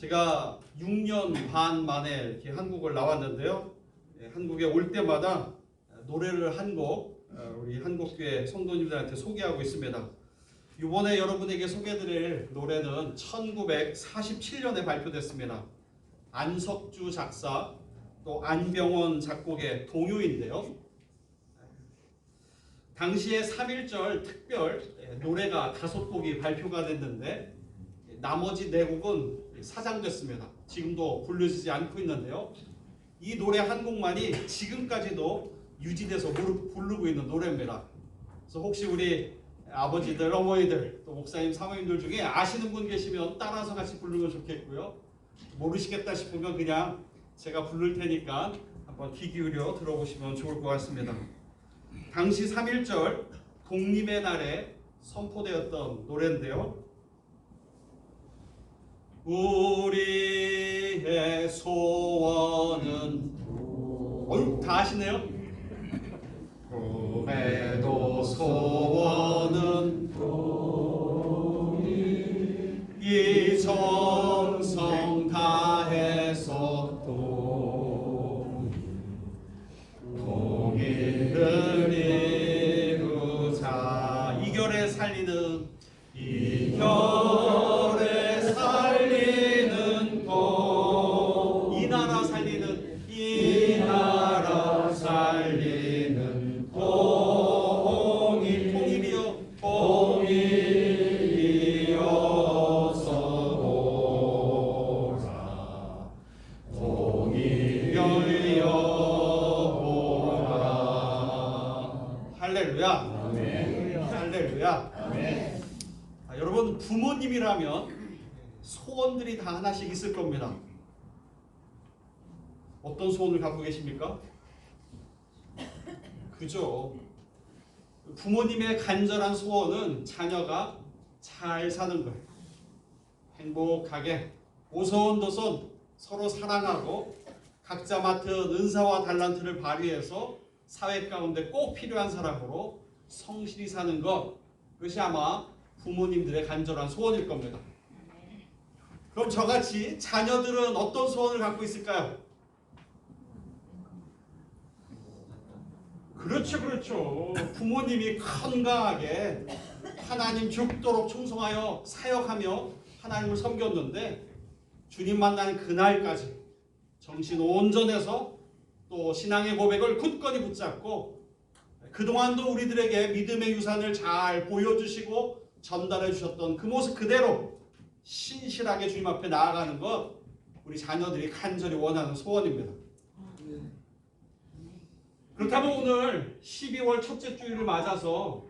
제가 6년 반 만에 이렇게 한국을 나왔는데요. 한국에 올 때마다 노래를 한 곡 우리 한국교회 성도님들한테 소개하고 있습니다. 이번에 여러분에게 소개해드릴 노래는 1947년에 발표됐습니다. 안석주 작사 또 안병원 작곡의 동요인데요. 당시에 3.1절 특별 노래가 5곡이 발표가 됐는데 나머지 4곡은 사장됐습니다. 지금도 불려지지 않고 있는데요. 이 노래 한 곡만이 지금까지도 유지돼서 부르고 있는 노래입니다. 그래서 혹시 우리 아버지들, 어머니들, 또 목사님, 사모님들 중에 아시는 분 계시면 따라서 같이 부르면 좋겠고요. 모르시겠다 싶으면 그냥 제가 부를 테니까 한번 귀 기울여 들어보시면 좋을 것 같습니다. 당시 3.1절 독립의 날에 선포되었던 노래인데요. 우리의 소원은 다 아시네요? 꿈에도 소원은 이 정성 다해서 동의를 이루자. 이결에 살리는 이결에 살리는 공, 이 나라 살리는 이 나라 살리는 통일이여 통일이어서 보라 통일이여 보라. 할렐루야. 할렐루야. 여러분 부모님이라면 소원들이 다 하나씩 있을 겁니다. 어떤 소원을 갖고 계십니까? 그죠? 부모님의 간절한 소원은 자녀가 잘 사는 거예요. 행복하게 오손도손 서로 사랑하고 각자 맡은 은사와 달란트를 발휘해서 사회 가운데 꼭 필요한 사람으로 성실히 사는 것, 그것이 아마 부모님들의 간절한 소원일 겁니다. 그럼 저같이 자녀들은 어떤 소원을 갖고 있을까요? 그렇죠. 부모님이 건강하게 하나님 죽도록 충성하여 사역하며 하나님을 섬겼는데 주님 만나는 그날까지 정신 온전해서 또 신앙의 고백을 굳건히 붙잡고 그동안도 우리들에게 믿음의 유산을 잘 보여주시고 전달해 주셨던 그 모습 그대로 신실하게 주님 앞에 나아가는 것, 우리 자녀들이 간절히 원하는 소원입니다. 그렇다면 오늘 12월 첫째 주일을 맞아서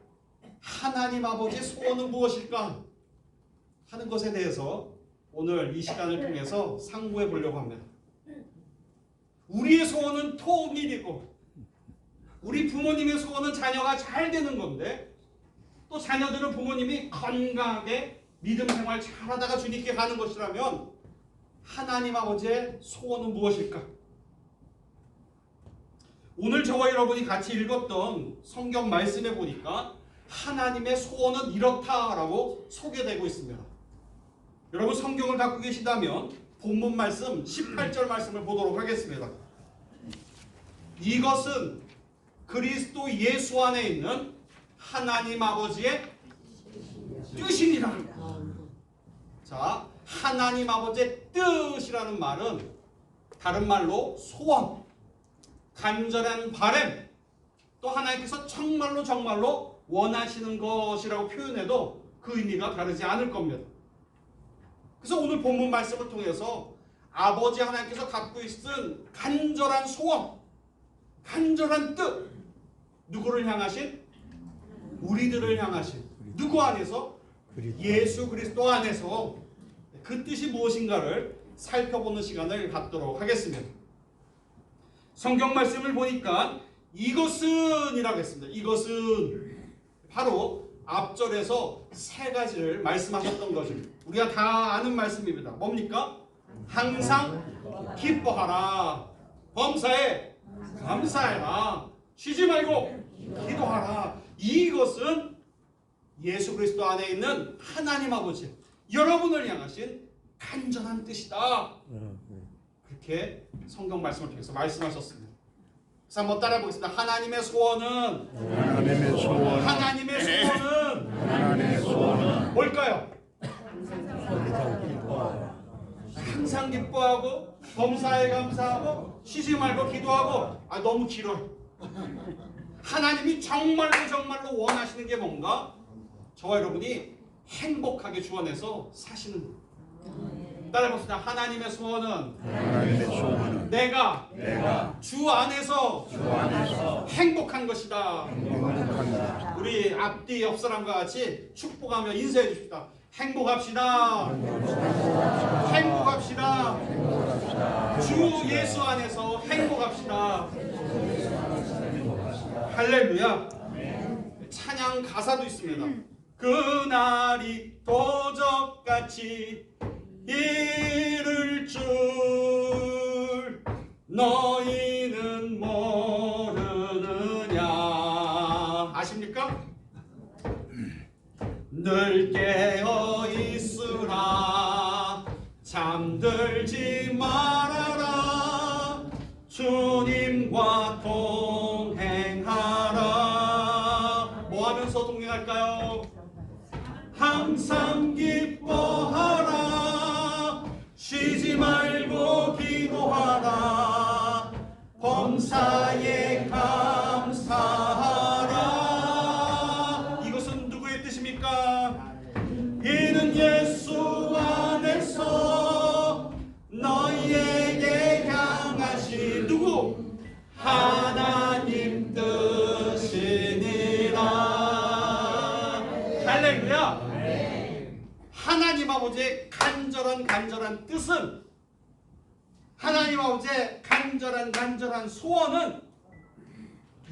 하나님 아버지의 소원은 무엇일까 하는 것에 대해서 오늘 이 시간을 통해서 상고해 보려고 합니다. 우리의 소원은 통일이고 우리 부모님의 소원은 자녀가 잘 되는 건데 또 자녀들은 부모님이 건강하게 믿음 생활 잘하다가 주님께 가는 것이라면 하나님 아버지의 소원은 무엇일까? 오늘 저와 여러분이 같이 읽었던 성경 말씀에 보니까 하나님의 소원은 이렇다라고 소개되고 있습니다. 여러분 성경을 갖고 계시다면 본문 말씀 18절 말씀을 보도록 하겠습니다. 이것은 그리스도 예수 안에 있는 하나님 아버지의 뜻이니라. 자, 하나님 아버지의 뜻이라는 말은 다른 말로 소원, 간절한 바람, 또 하나님께서 정말로 원하시는 것이라고 표현해도 그 의미가 다르지 않을 겁니다. 그래서 오늘 본문 말씀을 통해서 아버지 하나님께서 갖고 있은 간절한 소원, 간절한 뜻, 누구를 향하신? 우리들을 향하신. 누구 안에서? 예수 그리스도 안에서 그 뜻이 무엇인가를 살펴보는 시간을 갖도록 하겠습니다. 성경 말씀을 보니까 이것은 이라고 했습니다. 이것은 바로 앞절에서 3가지를 말씀하셨던 거죠. 우리가 다 아는 말씀입니다. 뭡니까? 항상 기뻐하라. 범사에 감사해라. 쉬지 말고 기도하라. 이것은 예수 그리스도 안에 있는 하나님 아버지, 여러분을 향하신 간절한 뜻이다. 그렇게 성경 말씀을 통해서 말씀하셨습니다. 그래서 한번 따라해 보겠습니다. 하나님의 소원은 뭘까요? 항상 기뻐하고 범사에 감사하고 쉬지 말고 기도하고. 너무 길어요. 하나님이 정말로 원하시는 게 뭔가? 저와 여러분이 행복하게 주 안에서 사시는 것. 따라해봅시다. 하나님의 소원은 내가 주 안에서 행복한 것이다. 우리 앞뒤 옆 사람과 같이 축복하며 인사해 주십시다. 행복합시다. 주 예수 안에서 행복합시다. 할렐루야. 찬양 가사도 있습니다. 그날이 도적같이 이를 줄 너희는 모르느냐. 아십니까? 늘 깨어 있으라 잠들지 말아라 주님과 동행하라. 뭐 하면서 동행할까요? 항상 기뻐하라 쉬지 말고 기도하라 범사에 감사하라. 이것은 누구의 뜻입니까? 이는 예수 안에서 너희에게 향하신 누구? 하나님 뜻이니라. 할렐루야. 하나님 아버지의 간절한 뜻은, 하나님 아버지의 간절한 소원은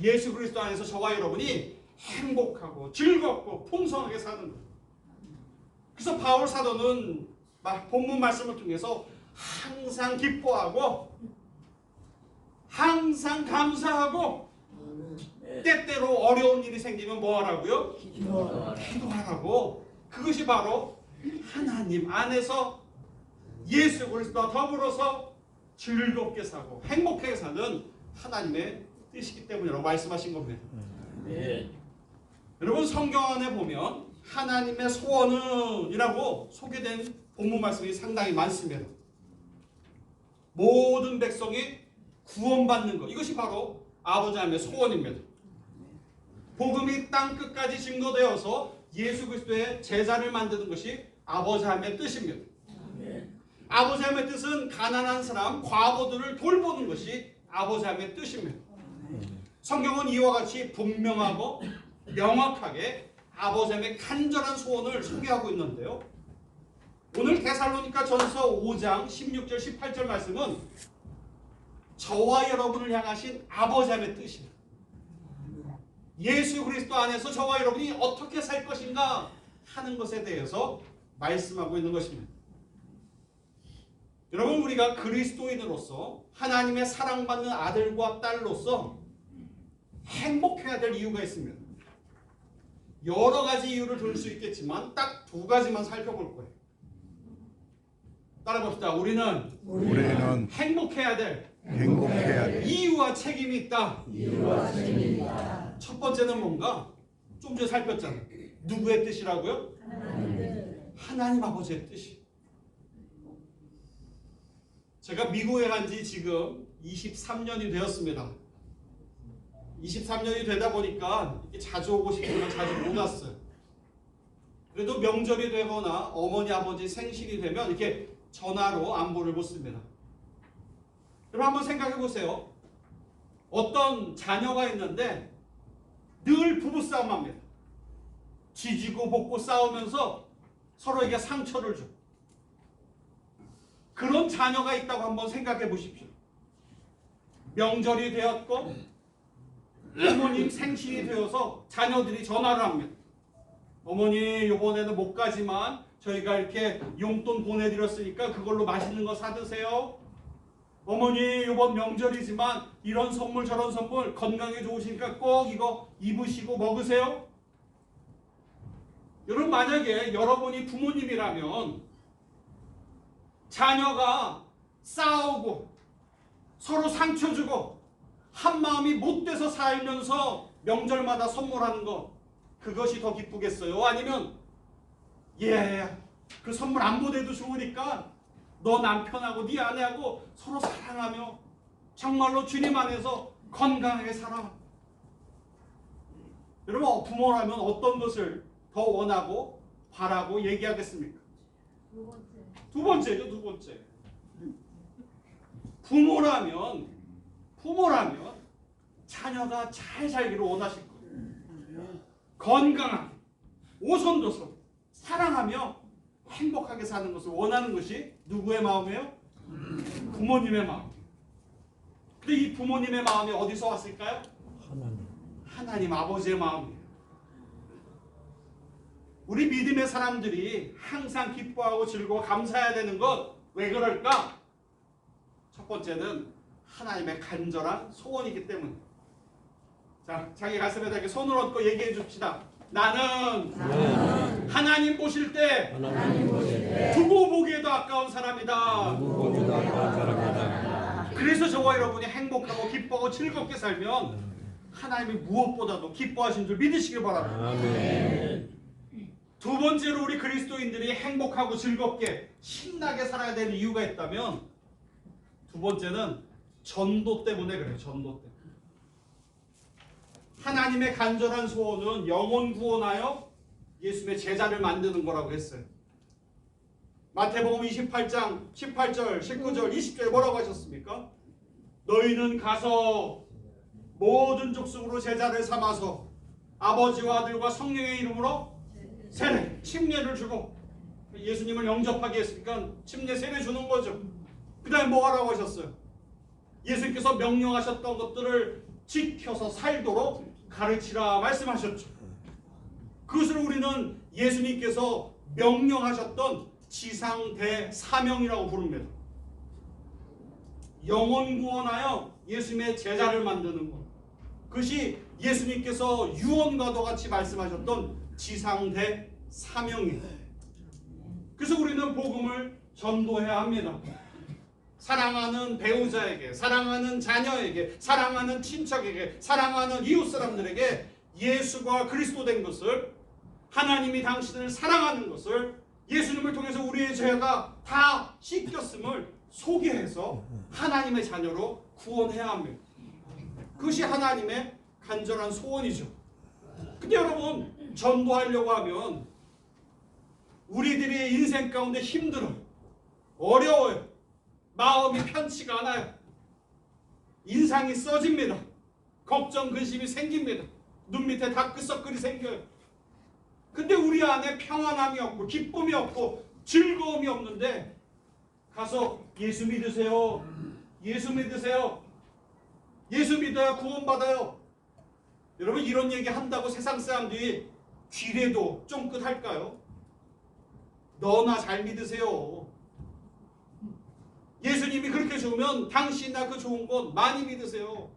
예수 그리스도 안에서 저와 여러분이 행복하고 즐겁고 풍성하게 사는 거예요. 그래서 바울 사도는 본문 말씀을 통해서 항상 기뻐하고 항상 감사하고 때때로 어려운 일이 생기면 뭐 하라고요? 기도하라고. 그것이 바로 하나님 안에서 예수 그리스도와 더불어서 즐겁게 사고 행복하게 사는 하나님의 뜻이기 때문이라고 말씀하신 겁니다. 여러분 성경 안에 보면 하나님의 소원은 이라고 소개된 본문 말씀이 상당히 많습니다. 모든 백성이 구원받는 것, 이것이 바로 아버지 하나님의 소원입니다. 복음이 땅 끝까지 증거되어서 예수 그리스도의 제자를 만드는 것이 아버지 하나님의 뜻입니다. 아버지 하나님의 뜻은 가난한 사람, 과부들을 돌보는 것이 아버지 하나님의 뜻입니다. 성경은 이와 같이 분명하고 명확하게 아버지 하나님의 간절한 소원을 소개하고 있는데요. 오늘 데살로니가 전서 5장 16절 18절 말씀은 저와 여러분을 향하신 아버지 하나님의 뜻입니다. 예수 그리스도 안에서 저와 여러분이 어떻게 살 것인가 하는 것에 대해서 말씀하고 있는 것입니다. 여러분, 우리가 그리스도인으로서 하나님의 사랑받는 아들과 딸로서 행복해야 될 이유가 있습니다. 여러 가지 이유를 들 수 있겠지만 딱 두 가지만 살펴볼 거예요. 따라봅시다. 우리는 행복해야 될 이유와 책임이 있다. 첫 번째는 뭔가? 좀 전에 살폈잖아요. 누구의 뜻이라고요? 하나님 아버지의 뜻이. 제가 미국에 간 지 지금 23년이 되었습니다. 23년이 되다 보니까 자주 오고 싶지만 자주 못 왔어요. 그래도 명절이 되거나 어머니 아버지 생신이 되면 이렇게 전화로 안부를 묻습니다. 여러분 한번 생각해 보세요. 어떤 자녀가 있는데 늘 부부싸움 합니다. 지지고 볶고 싸우면서 서로에게 상처를 줘. 그런 자녀가 있다고 한번 생각해 보십시오. 명절이 되었고 부모님 생신이 되어서 자녀들이 전화를 합니다. 어머니 이번에는 못 가지만 저희가 이렇게 용돈 보내드렸으니까 그걸로 맛있는 거 사드세요. 어머니 이번 명절이지만 이런 선물 저런 선물 건강에 좋으시니까 꼭 이거 입으시고 먹으세요. 여러분 만약에 여러분이 부모님이라면 자녀가 싸우고 서로 상처 주고 한마음이 못 돼서 살면서 명절마다 선물하는 것, 그것이 더 기쁘겠어요? 아니면 그 선물 안 보내도 좋으니까 너 남편하고 네 아내하고 서로 사랑하며 정말로 주님 안에서 건강하게 살아. 여러분, 부모라면 어떤 것을 더 원하고 바라고 얘기하겠습니까? 두 번째죠, 두 번째. 부모라면 자녀가 잘 살기를 원하실 거예요. 건강하게, 오손도손, 사랑하며 행복하게 사는 것을 원하는 것이 누구의 마음이에요? 부모님의 마음. 근데 이 부모님의 마음이 어디서 왔을까요? 하나님 아버지의 마음이에요. 우리 믿음의 사람들이 항상 기뻐하고 즐거워 감사해야 되는 것, 왜 그럴까? 첫 번째는 하나님의 간절한 소원이기 때문에. 자, 자기 가슴에다 이렇게 손을 얹고 얘기해 줍시다. 나는 하나님 보실 때 두고 보기에도 아까운 사람이다. 그래서 저와 여러분이 행복하고 기뻐하고 즐겁게 살면 하나님이 무엇보다도 기뻐하신 줄 믿으시길 바랍니다. 아멘. 두 번째로 우리 그리스도인들이 행복하고 즐겁게 신나게 살아야 되는 이유가 있다면, 두 번째는 전도 때문에 그래요. 전도 때문에. 하나님의 간절한 소원은 영혼 구원하여 예수님의 제자를 만드는 거라고 했어요. 마태복음 28장 18절, 19절, 20절에 뭐라고 하셨습니까? 너희는 가서 모든 족속으로 제자를 삼아서 아버지와 아들과 성령의 이름으로 세례, 침례를 주고, 예수님을 영접하게 했으니까 침례 세례 주는 거죠. 그 다음에 뭐 하라고 하셨어요? 예수님께서 명령하셨던 것들을 지켜서 살도록 가르치라 말씀하셨죠. 그것을 우리는 예수님께서 명령하셨던 지상대 사명이라고 부릅니다. 영혼 구원하여 예수님의 제자를 만드는 것, 그것이 예수님께서 유언과도 같이 말씀하셨던 지상대 사명이에요. 그래서 우리는 복음을 전도해야 합니다. 사랑하는 배우자에게, 사랑하는 자녀에게, 사랑하는 친척에게, 사랑하는 이웃 사람들에게 예수가 그리스도 된 것을, 하나님이 당신을 사랑하는 것을, 예수님을 통해서 우리의 죄가 다 씻겼음을 소개해서 하나님의 자녀로 구원해야 합니다. 그것이 하나님의 간절한 소원이죠. 근데 여러분, 전도하려고 하면 우리들의 인생 가운데 힘들어요. 어려워요. 마음이 편치가 않아요. 인상이 써집니다. 걱정, 근심이 생깁니다. 눈 밑에 다크서클이 생겨요. 근데 우리 안에 평안함이 없고 기쁨이 없고 즐거움이 없는데 가서 예수 믿으세요. 예수 믿으세요. 예수 믿어야 구원받아요. 여러분, 이런 얘기 한다고 세상 사람들이 귀래도 쫑긋할까요? 너나 잘 믿으세요. 예수님이 그렇게 좋으면 당신이나 그 좋은 것 많이 믿으세요.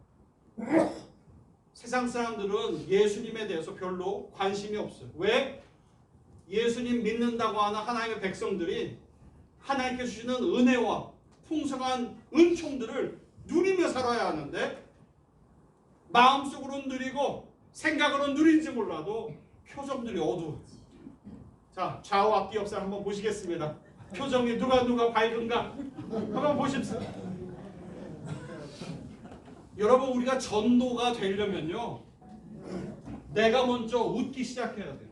세상 사람들은 예수님에 대해서 별로 관심이 없어요. 왜? 예수님 믿는다고 하는 하나님의 백성들이 하나님께 주시는 은혜와 풍성한 은총들을 누리며 살아야 하는데, 마음속으로는 누리고 생각으로는 누린지 몰라도 표정들이 어두워. 자, 좌우 앞뒤 옆을 한번 보시겠습니다. 표정이 누가 밝은가 한번 보십시오. 여러분, 우리가 전도가 되려면요, 내가 먼저 웃기 시작해야 돼요.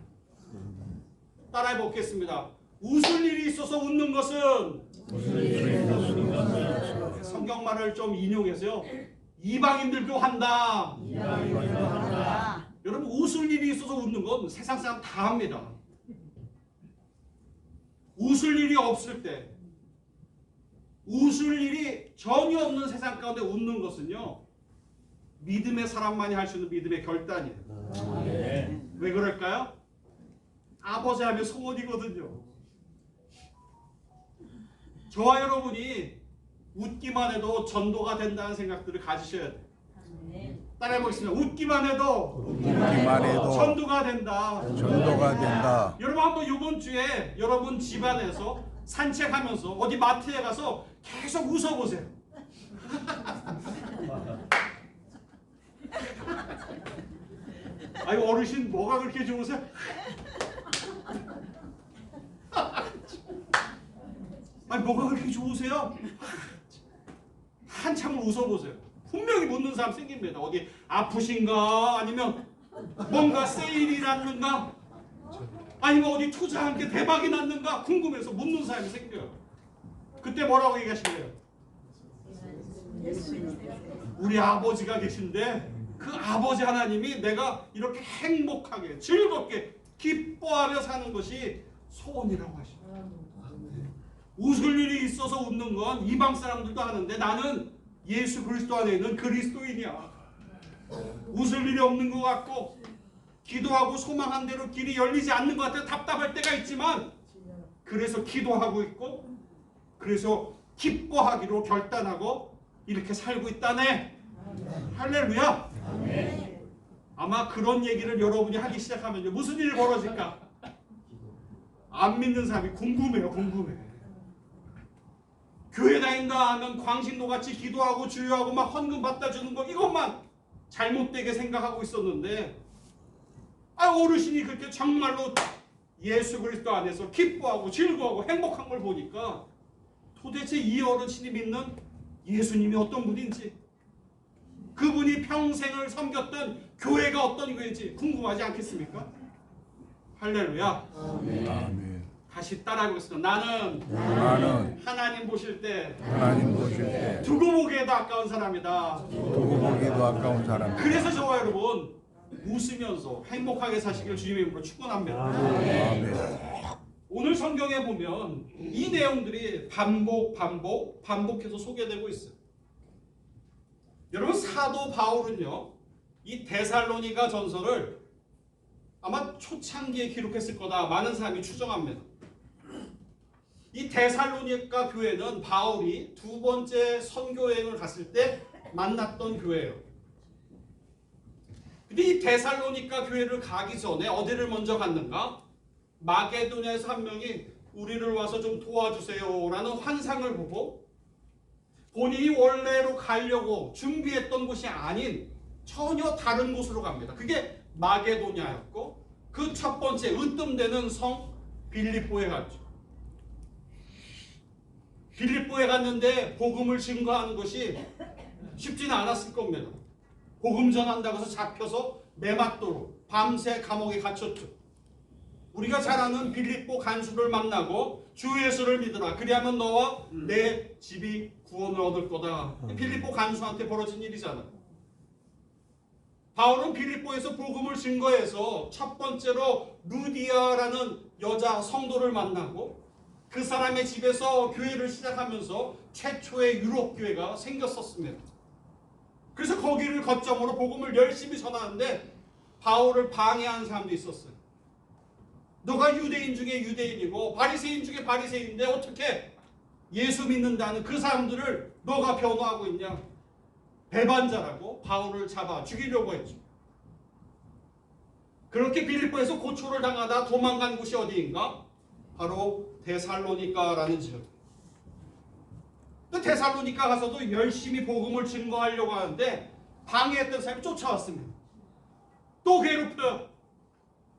따라해 보겠습니다. 웃을 일이 있어서 웃는 것은, 성경말을 좀 인용해서요, 이방인들도 한다. 여러분, 웃을 일이 있어서 웃는 건 세상 사람 다 합니다. 웃을 일이 없을 때, 웃을 일이 전혀 없는 세상 가운데 웃는 것은요, 믿음의 사람만이 할 수 있는 믿음의 결단이에요. 왜 그럴까요? 아버지 하면 소원이거든요. 저와 여러분이 웃기만 해도 전도가 된다는 생각들을 가지셔야 돼요. 따라해 보겠습니다. 웃기만 해도 전도가 된다. 전도가 된다. 여러분, 한번 이번 주에 여러분 집안에서 산책하면서 어디 마트에 가서 계속 웃어보세요. 아유, 어르신 뭐가 그렇게 좋으세요? 아니, 뭐가 그렇게 좋으세요? 한참을 웃어보세요. 분명히 묻는 사람 생깁니다. 어디 아프신가? 아니면 뭔가 세일이 났는가? 아니면 어디 투자한 게 대박이 났는가? 궁금해서 묻는 사람이 생겨요. 그때 뭐라고 얘기하실래요? 우리 아버지가 계신데 그 아버지 하나님이 내가 이렇게 행복하게 즐겁게 기뻐하며 사는 것이 소원이라고 하십니다. 웃을 일이 있어서 웃는 건 이방 사람들도 하는데 나는 예수 그리스도 안에 있는 그리스도인이야. 웃을 일이 없는 것 같고 기도하고 소망한 대로 길이 열리지 않는 것 같아 답답할 때가 있지만 그래서 기도하고 있고 그래서 기뻐하기로 결단하고 이렇게 살고 있다네. 할렐루야. 아마 그런 얘기를 여러분이 하기 시작하면 무슨 일이 벌어질까? 안 믿는 사람이 궁금해요. 궁금해. 교회 다닌다 하면 광신도 같이 기도하고 주유하고 막 헌금 받다 주는 거 이것만 잘못되게 생각하고 있었는데 어르신이 그렇게 정말로 예수 그리스도 안에서 기뻐하고 즐거워하고 행복한 걸 보니까 도대체 이 어르신이 믿는 예수님이 어떤 분인지 그분이 평생을 섬겼던 교회가 어떤 교회인지 궁금하지 않겠습니까? 할렐루야. 아멘. 다시 따라해보겠습니다. 나는 하나님 보실 때 두고 보기에도 아까운 사람이다. 두고 보기에도 아까운 사람. 그래서 저와 여러분 웃으면서 행복하게 사시길 주님의 이름으로 축원합니다. 아멘. 오늘 성경에 보면 이 내용들이 반복해서 소개되고 있어요. 여러분 사도 바울은요 이 데살로니가 전서를 아마 초창기에 기록했을 거다 많은 사람이 추정합니다. 이 데살로니가 교회는 바울이 두 번째 선교 여행을 갔을 때 만났던 교회예요. 근데 이 데살로니가 교회를 가기 전에 어디를 먼저 갔는가? 마게도냐에서 한 명이 우리를 와서 좀 도와주세요 라는 환상을 보고 본인이 원래로 가려고 준비했던 곳이 아닌 전혀 다른 곳으로 갑니다. 그게 마게도냐였고 그 첫 번째 으뜸되는 성 빌립보에 갔죠. 빌립보에 갔는데 복음을 증거하는 것이 쉽지는 않았을 겁니다. 복음 전한다고 해서 잡혀서 매맞도록 밤새 감옥에 갇혔죠. 우리가 잘 아는 빌립보 간수를 만나고 주 예수를 믿으라. 그리하면 너와 내 집이 구원을 얻을 거다. 빌립보 간수한테 벌어진 일이잖아요. 바울은 빌립보에서 복음을 증거해서 첫 번째로 루디아라는 여자 성도를 만나고 그 사람의 집에서 교회를 시작하면서 최초의 유럽 교회가 생겼었습니다. 그래서 거기를 거점으로 복음을 열심히 전하는데 바울을 방해하는 사람도 있었어요. 너가 유대인 중에 유대인이고 바리새인 중에 바리새인인데 어떻게 예수 믿는다는 그 사람들을 너가 변호하고 있냐? 배반자라고 바울을 잡아 죽이려고 했죠. 그렇게 빌립보에서 고초를 당하다 도망간 곳이 어디인가? 바로 데살로니가라는 지역. 데살로니가 가서도 열심히 복음을 증거하려고 하는데 방해했던 사람이 쫓아왔습니다. 또 괴롭혀요.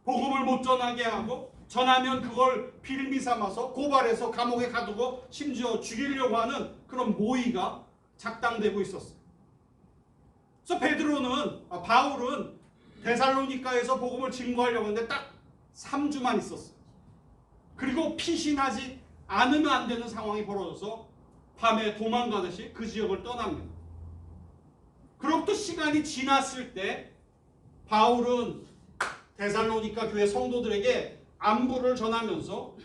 복음을 못 전하게 하고 전하면 그걸 빌미 삼아서 고발해서 감옥에 가두고 심지어 죽이려고 하는 그런 모의가 작당되고 있었어요. 그래서 바울은 데살로니가에서 복음을 증거하려고 했는데 딱 3주만 있었어요. 그리고 피신하지 않으면 안 되는 상황이 벌어져서 밤에 도망가듯이 그 지역을 떠납니다. 그리고 또 시간이 지났을 때 바울은 데살로니가 교회 성도들에게 안부를 전하면서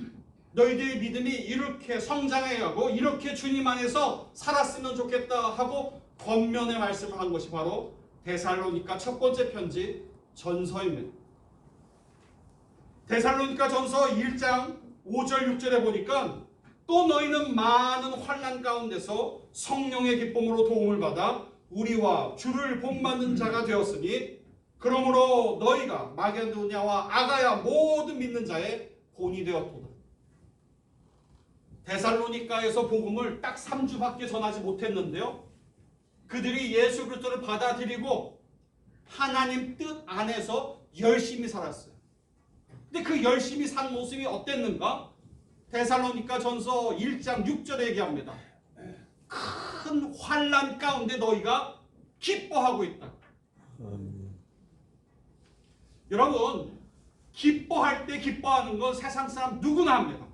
너희들의 믿음이 이렇게 성장해야 하고 이렇게 주님 안에서 살았으면 좋겠다 하고 권면의 말씀을 한 것이 바로 데살로니가 첫 번째 편지 전서입니다. 데살로니가 전서 1장 5절 6절에 보니까 또 너희는 많은 환난 가운데서 성령의 기쁨으로 도움을 받아 우리와 주를 본받는 자가 되었으니 그러므로 너희가 마게도냐와 아가야 모든 믿는 자의 본이 되었도다. 데살로니가에서 복음을 딱 3주밖에 전하지 못했는데요. 그들이 예수 그리스도를 받아들이고 하나님 뜻 안에서 열심히 살았어요. 근데 그 열심히 산 모습이 어땠는가? 데살로니가 전서 1장 6절에 얘기합니다. 큰 환난 가운데 너희가 기뻐하고 있다. 여러분, 기뻐할 때 기뻐하는 건 세상 사람 누구나 합니다.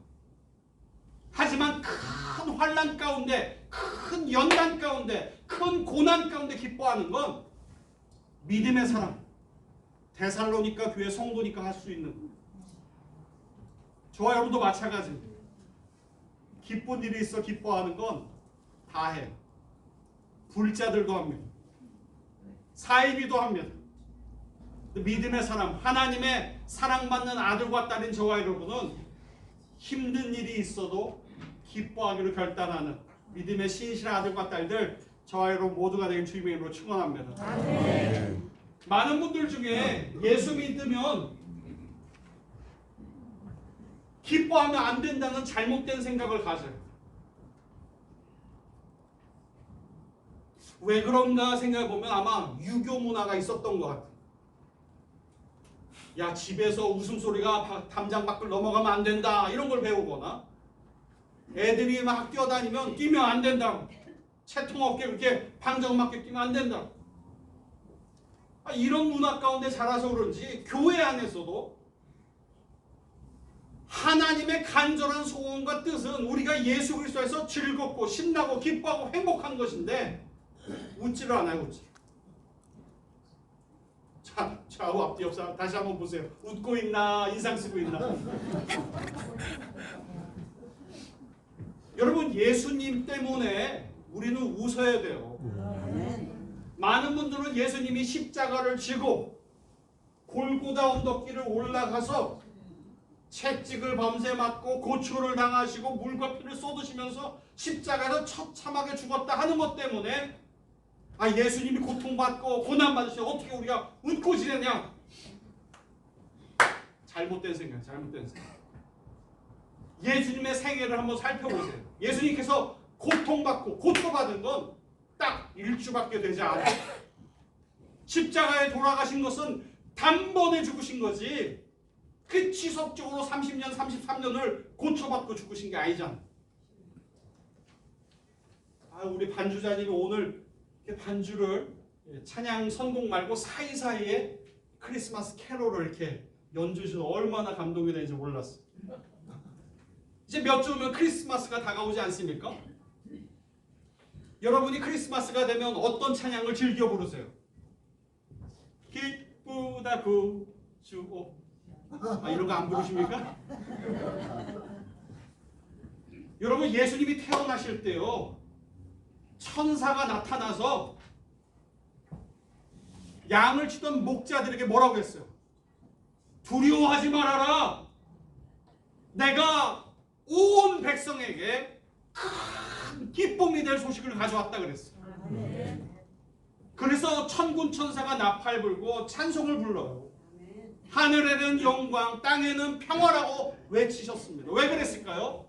하지만 큰 환난 가운데, 큰 연단 가운데, 큰 고난 가운데 기뻐하는 건 믿음의 사람, 데살로니가 교회 성도니까 할 수 있는 거예요. 저와 여러분도 마찬가지입니다. 기쁜 일이 있어 기뻐하는 건 다 해요. 불자들도 합니다. 사이비도 합니다. 믿음의 사람, 하나님의 사랑받는 아들과 딸인 저와 여러분은 힘든 일이 있어도 기뻐하기로 결단하는 믿음의 신실한 아들과 딸들, 저와 여러분 모두가 되길 주님의 이름으로 축원합니다. 네. 많은 분들 중에 예수 믿으면 기뻐하면 안 된다는 잘못된 생각을 가져요. 왜 그런가 생각해보면 아마 유교 문화가 있었던 것 같아요. 야, 집에서 웃음소리가 담장 밖을 넘어가면 안 된다, 이런 걸 배우거나, 애들이 막 뛰어다니면 뛰면 안 된다, 채통 없게 그렇게 방정맞게 뛰면 안 된다. 이런 문화 가운데 자라서 그런지 교회 안에서도 하나님의 간절한 소원과 뜻은 우리가 예수 그리스도에서 즐겁고 신나고 기뻐하고 행복한 것인데 웃지를 않아요. 웃지. 자, 좌우 앞뒤 옆 사람 다시 한번 보세요. 웃고 있나 인상 쓰고 있나. 여러분, 예수님 때문에 우리는 웃어야 돼요. 많은 분들은 예수님이 십자가를 지고 골고다 언덕길을 올라가서 채찍을 밤새 맞고 고초를 당하시고 물과 피를 쏟으시면서 십자가에서 처참하게 죽었다 하는 것 때문에 예수님이 고통받고 고난받으시면 어떻게 우리가 웃고 지내냐. 잘못된 생각, 잘못된 생각. 예수님의 생애를 한번 살펴보세요. 예수님께서 고통받고 고초받은 건 딱 1주밖에 되지 않아요. 십자가에 돌아가신 것은 단번에 죽으신 거지 그 지속적으로 30년, 33년을 고초받고 죽으신 게 아니잖아. 우리 반주자님이 오늘 반주를 찬양 선곡 말고 사이사이에 크리스마스 캐롤을 이렇게 연주해주셔서 얼마나 감동이 되는지 몰랐어. 이제 몇 주 후면 크리스마스가 다가오지 않습니까? 여러분이 크리스마스가 되면 어떤 찬양을 즐겨 부르세요? 기쁘다 구주오. 이런 거 안 부르십니까? 여러분, 예수님이 태어나실 때요, 천사가 나타나서 양을 치던 목자들에게 뭐라고 했어요? 두려워하지 말아라. 내가 온 백성에게 큰 기쁨이 될 소식을 가져왔다 그랬어요. 그래서 천군 천사가 나팔 불고 찬송을 불러요. 하늘에는 영광, 땅에는 평화라고 외치셨습니다. 왜 그랬을까요?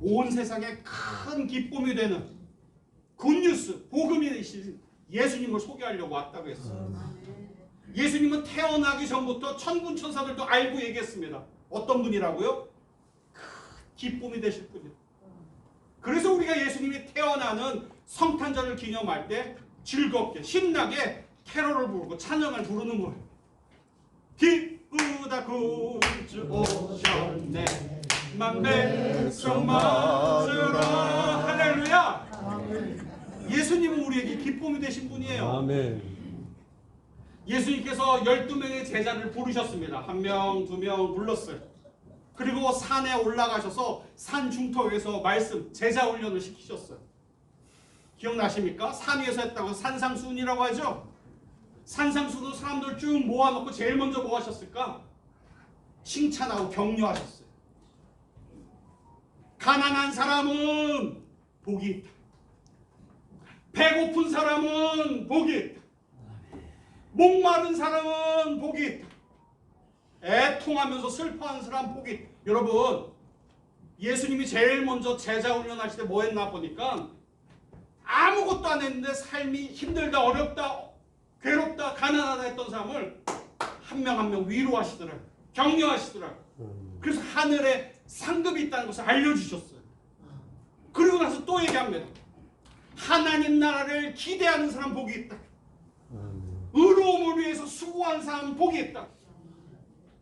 온 세상에 큰 기쁨이 되는 굿뉴스, 복음이 되신 예수님을 소개하려고 왔다고 했어요. 예수님은 태어나기 전부터 천군 천사들도 알고 얘기했습니다. 어떤 분이라고요? 큰 기쁨이 되실 분이에요. 그래서 우리가 예수님이 태어나는 성탄절을 기념할 때 즐겁게 신나게 캐롤을 부르고 찬양을 부르는 거예요. 기쁘다 구주 오셨네, 만백성 맞으라. 할렐루야. 예수님은 우리에게 기쁨이 되신 분이에요. 아멘. 예수님께서 12명의 제자를 부르셨습니다. 1명, 2명 불렀어요. 그리고 산에 올라가셔서 산 중턱에서 말씀, 제자 훈련을 시키셨어요. 기억나십니까? 산 위에서 했다고 산상수훈이라고 하죠. 산상수훈은 사람들 쭉 모아놓고 제일 먼저 뭐 하셨을까? 칭찬하고 격려하셨어요. 가난한 사람은 복이 있다. 배고픈 사람은 복이 있다. 목마른 사람은 복이 있다. 애통하면서 슬퍼하는 사람 복이 있다. 여러분, 예수님이 제일 먼저 제자 훈련하실 때 뭐 했나 보니까 아무것도 안 했는데 삶이 힘들다, 어렵다, 괴롭다, 가난하다 했던 사람을 한 명 한 명 위로하시더라고요. 격려하시더라고요. 그래서 하늘에 상급이 있다는 것을 알려주셨어요. 그리고 나서 또 얘기합니다. 하나님 나라를 기대하는 사람 복이 있다. 의로움을 위해서 수고한 사람 복이 있다.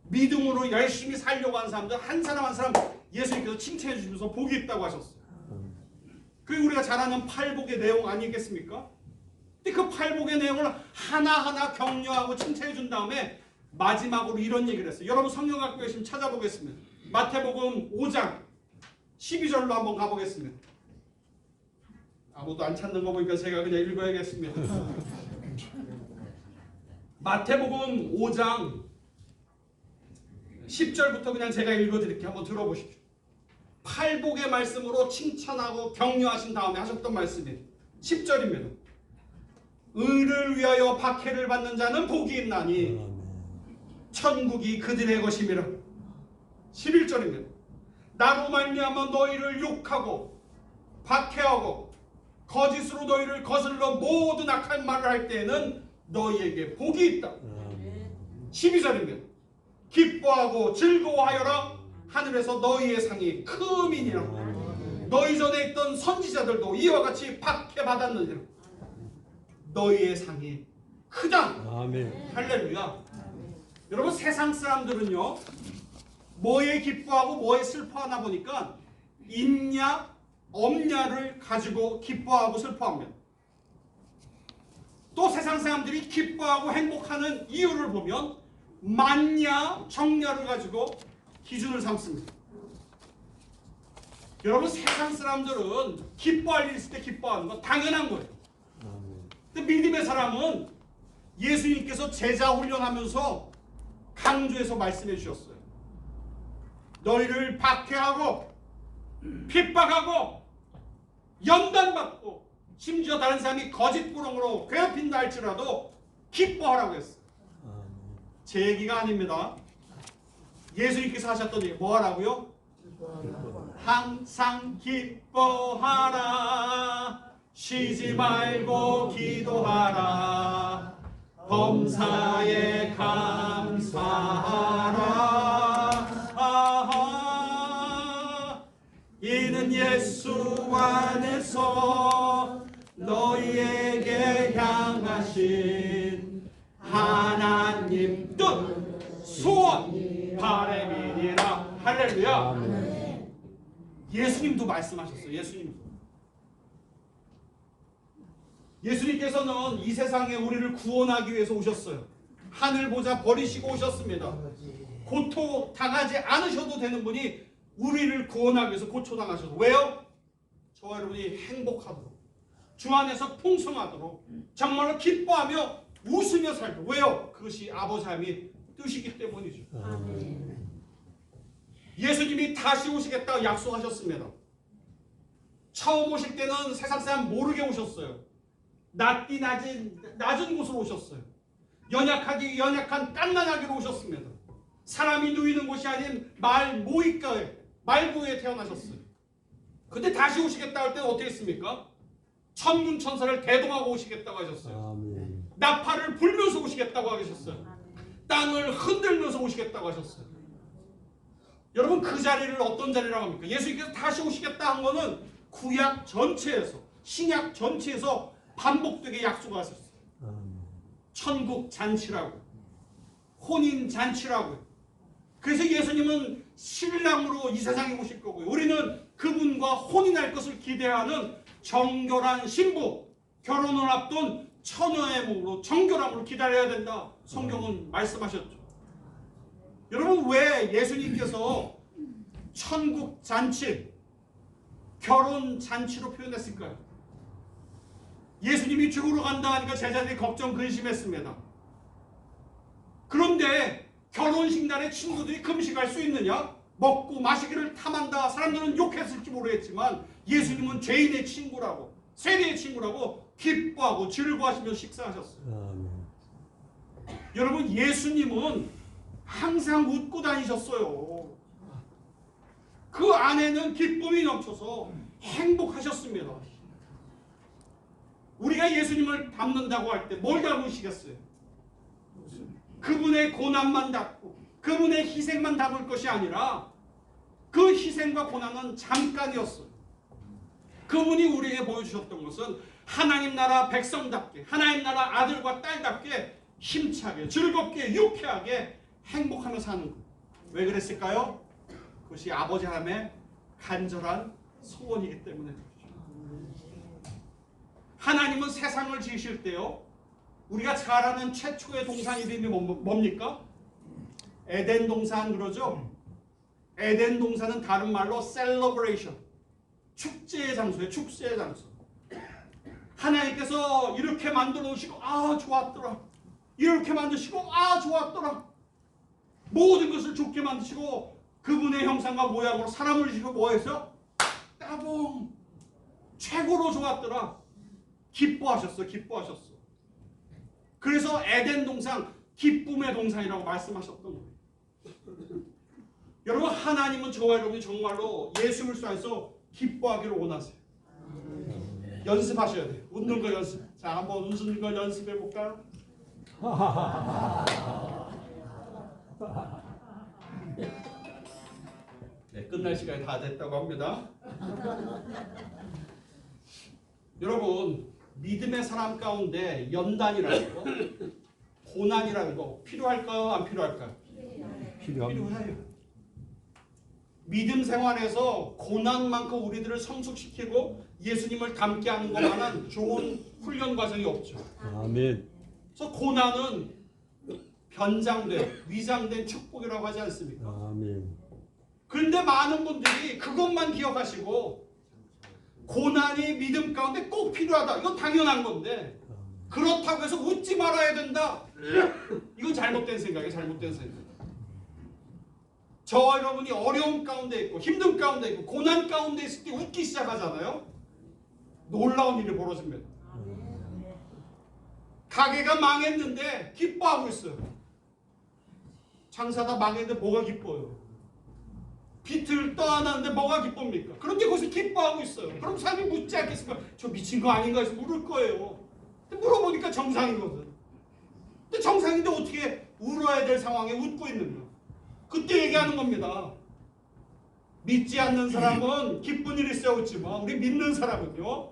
믿음으로 열심히 살려고 하는 사람들 한 사람 한 사람 예수님께서 칭찬해 주시면서 복이 있다고 하셨어요. 그게 우리가 잘 아는 팔복의 내용 아니겠습니까? 근데 그 팔복의 내용을 하나하나 격려하고 칭찬해 준 다음에 마지막으로 이런 얘기를 했어요. 여러분 성경 갖고 계시면 찾아보겠습니다. 마태복음 5장 12절로 한번 가보겠습니다. 아무도 안 찾는 거 보니까 제가 그냥 읽어야겠습니다. 마태복음 5장 10절부터 그냥 제가 읽어드릴게요. 한번 들어보십시오. 팔복의 말씀으로 칭찬하고 격려하신 다음에 하셨던 말씀이 10절입니다. 의를 위하여 박해를 받는 자는 복이 있나니 천국이 그들의 것임이라. 11절입니다. 나로 말미암아 너희를 욕하고 박해하고 거짓으로 너희를 거슬러 모든 악한 말을 할 때에는 너희에게 복이 있다. 12절입니다. 기뻐하고 즐거워하여라. 하늘에서 너희의 상이 크음이니라. 너희 전에 있던 선지자들도 이와 같이 박해받았느니라. 너희의 상이 크다. 아멘. 할렐루야. 여러분 세상 사람들은요 뭐에 기뻐하고 뭐에 슬퍼하나 보니까 있냐 없냐를 가지고 기뻐하고 슬퍼합니다. 또 세상 사람들이 기뻐하고 행복하는 이유를 보면 많냐 적냐를 가지고 기준을 삼습니다. 여러분 세상 사람들은 기뻐할 일 있을 때 기뻐하는 건 당연한 거예요. 근데 믿음의 사람은 예수님께서 제자 훈련하면서 강조해서 말씀해 주셨어요. 너희를 박해하고 핍박하고 연단받고 심지어 다른 사람이 거짓부렁으로 괴롭힌다 할지라도 기뻐하라고 했어요. 제 얘기가 아닙니다. 예수님께서 하셨던 얘기 뭐 하라고요? 항상 기뻐하라. 쉬지 말고 기도하라. 범사에 감사하라. 아하. 이는 예수 안에서 너희에게 향하신 하나님 뜻 소원 바람이니라. 할렐루야. 예수님도 말씀하셨어요. 예수님께서는 이 세상에 우리를 구원하기 위해서 오셨어요. 하늘 보좌 버리시고 오셨습니다. 고통 당하지 않으셔도 되는 분이 우리를 구원하기 위해서 고초당하셔서. 왜요? 저와 여러분이 행복하도록, 주 안에서 풍성하도록, 정말로 기뻐하며 웃으며 살도록. 왜요? 그것이 아버지 하나님의 뜻이기 때문이죠. 예수님이 다시 오시겠다고 약속하셨습니다. 처음 오실 때는 세상 사람 모르게 오셨어요. 낮은 곳으로 오셨어요. 연약한 깐난하기로 오셨습니다. 사람이 누이는 곳이 아닌 모이가에, 말구에 태어나셨어요. 근데 다시 오시겠다 할 때는 어떻게 했습니까? 천군 천사를 대동하고 오시겠다고 하셨어요. 아멘. 나팔을 불면서 오시겠다고 하셨어요. 땅을 흔들면서 오시겠다고 하셨어요. 여러분 그 자리를 어떤 자리라고 합니까? 예수님께서 다시 오시겠다 한 거는 구약 전체에서, 신약 전체에서 반복되게 약속하셨어요. 천국 잔치라고, 혼인 잔치라고. 그래서 예수님은 신랑으로 이 세상에 오실 거고요. 우리는 그분과 혼인할 것을 기대하는 정결한 신부, 결혼을 앞둔 처녀의 몸으로 정결함으로 기다려야 된다. 성경은 말씀하셨죠. 여러분 왜 예수님께서 천국 잔치, 결혼 잔치로 표현했을까요? 예수님이 죽으러 간다 하니까 제자들이 걱정 근심했습니다. 그런데 결혼식 날에 친구들이 금식할 수 있느냐? 먹고 마시기를 탐한다. 사람들은 욕했을지 모르겠지만 예수님은 죄인의 친구라고, 세리의 친구라고 기뻐하고 즐거워하시며 식사하셨어요. 여러분 예수님은 항상 웃고 다니셨어요. 그 안에는 기쁨이 넘쳐서 행복하셨습니다. 우리가 예수님을 닮는다고 할 때 뭘 닮으시겠어요? 그분의 고난만 닮고 그분의 희생만 닮을 것이 아니라 그 희생과 고난은 잠깐이었어요. 그분이 우리에게 보여주셨던 것은 하나님 나라 백성답게, 하나님 나라 아들과 딸답게 힘차게, 즐겁게, 유쾌하게 행복하며 사는 것. 왜 그랬을까요? 그것이 아버지 하나님의 간절한 소원이기 때문에 그렇죠. 하나님은 세상을 지으실 때요, 우리가 잘 아는 최초의 동산 이름이 뭡니까? 에덴 동산 그러죠? 에덴 동산은 다른 말로 celebration, 축제의 장소예요. 축제의 장소. 하나님께서 이렇게 만들어 놓으시고 아 좋았더라. 이렇게 만드시고 아 좋았더라. 모든 것을 좋게 만드시고 그분의 형상과 모양으로 사람을 지시고 뭐해서 따봉 최고로 좋았더라. 기뻐하셨어. 기뻐하셨어. 그래서 에덴 동산 기쁨의 동산이라고 말씀하셨던 거예요. 여러분 하나님은 저와 여러분이 정말로 예수 그리스도 안에서 기뻐하기를 원하세요. 연습하셔야 돼요. 웃는 거 연습. 자, 한번 웃는 거 연습해 볼까요? 네, 끝날 시간이 다 됐다고 합니다. 여러분, 믿음의 사람 가운데 연단이라는 거, 고난이라는 거 필요할까요? 안 필요할까요? 필요해요. 믿음 생활에서 고난만큼 우리들을 성숙시키고 예수님을 닮게 하는 것만한 좋은 훈련 과정이 없죠. 아멘. 그래서 고난은 변장된, 위장된 축복이라고 하지 않습니까? 아멘. 그런데 많은 분들이 그것만 기억하시고 고난이 믿음 가운데 꼭 필요하다. 이건 당연한 건데 그렇다고 해서 웃지 말아야 된다. 이건 잘못된 생각이에요. 잘못된 생각. 저와 여러분이 어려움 가운데 있고 힘든 가운데 있고 고난 가운데 있을 때 웃기 시작하잖아요. 놀라운 일이 벌어집니다. 가게가 망했는데 기뻐하고 있어요. 장사다 망했는데 뭐가 기뻐요? 빚을 떠안았는데 뭐가 기쁩니까? 그런데 거기서 기뻐하고 있어요. 그럼 사람이 묻지 않겠습니까? 저 미친 거 아닌가 해서 물을 거예요. 근데 물어보니까 정상이거든. 근데 정상인데 어떻게 울어야 될 상황에 웃고 있는가? 그때 얘기하는 겁니다. 믿지 않는 사람은 기쁜 일이 있어야 웃지만 우리 믿는 사람은요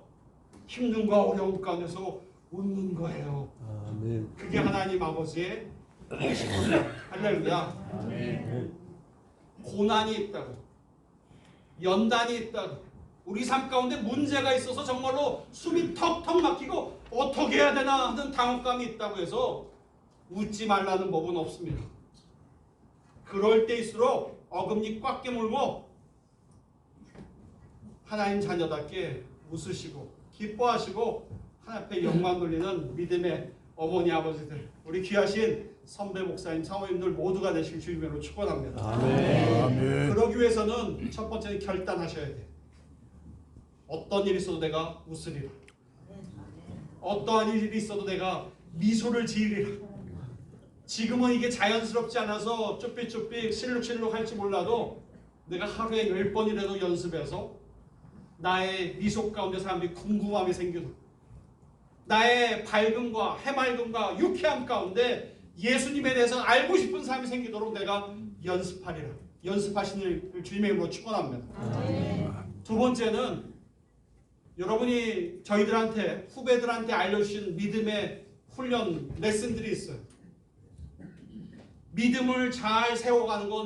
힘든과 어려움 가운데서 웃는 거예요. 아멘. 그게 하나님 아버지의 뜻이거든요. 할렐루야. 아멘. 고난이 있다고, 연단이 있다고, 우리 삶 가운데 문제가 있어서 정말로 숨이 턱턱 막히고 어떻게 해야 되나 하는 당혹감이 있다고 해서 웃지 말라는 법은 없습니다. 그럴 때일수록 어금니 꽉 깨물고 하나님 자녀답게 웃으시고 기뻐하시고 하나님 앞에 영광 돌리는 믿음의 어머니 아버지들, 우리 귀하신 선배 목사님 사모님들 모두가 되시길 주님으로 축원합니다. 아멘. 아멘. 그러기 위해서는 첫 번째는 결단하셔야 돼요. 어떤 일이 있어도 내가 웃으리라. 어떠한 일이 있어도 내가 미소를 지으리라. 지금은 이게 자연스럽지 않아서 쭈삣쭈삣 실룩실룩 할지 몰라도 내가 하루에 10번이라도 연습해서 나의 미소 가운데 사람들이 궁금함이 생기도록, 나의 밝음과 해맑음과 유쾌함 가운데 예수님에 대해서 알고 싶은 사람이 생기도록 내가 연습하리라. 연습하시는 주님의 이름으로 축원합니다. 두 번째는 여러분이 저희들한테 후배들한테 알려주신 믿음의 훈련 레슨들이 있어요. 믿음을 잘 세워가는 건